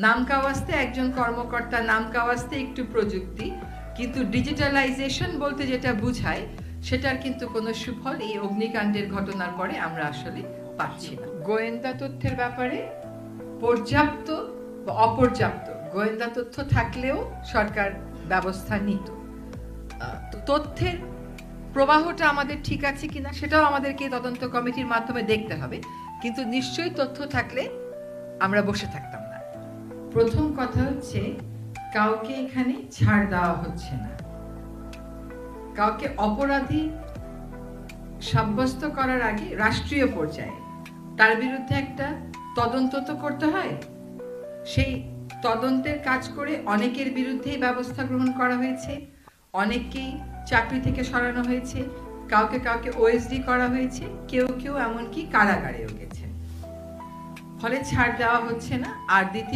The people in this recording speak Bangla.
নামকাওয়াস্তে একজন কর্মকর্তা, নামকাওয়াস্তে একটু প্রযুক্তি, কিন্তু ডিজিটালাইজেশন বলতে যেটা বুঝায় সেটার কিন্তু কোনো সুফল এই অগ্নিকাণ্ডের ঘটনার পরে আমরা আসলে পাচ্ছি না। গোয়েন্দা তথ্যের ব্যাপারে পর্যাপ্ত বা অপর্যাপ্ত গোয়েন্দা তথ্য থাকলেও সরকার ব্যবস্থা নিত। তথ্যের প্রবাহটা আমাদের ঠিক আছে কিনা সেটাও আমাদেরকে তদন্ত কমিটির মাধ্যমে দেখতে হবে, কিন্তু নিশ্চয়ই তথ্য থাকলে আমরা বসে থাকতাম না। প্রথম কথা হচ্ছে, কাউকে এখানে ছাড় দেওয়া হচ্ছে না। কাউকে অপরাধী সাব্যস্ত করার আগে রাষ্ট্রীয় পর্যায়ে তার বিরুদ্ধে একটা তদন্ত তো করতে হয়। সেই তদন্তের কাজ করে অনেকের বিরুদ্ধেই ব্যবস্থা গ্রহণ করা হয়েছে, অনেককেই চাকরি থেকে সরানো হয়েছে, কাউকে কাউকে ওএসডি করা হয়েছে, কেউ কেউ এমনকি কারাগারেও গেছে। ফলে ছাড় দেওয়া হচ্ছে না। আর দ্বিতীয়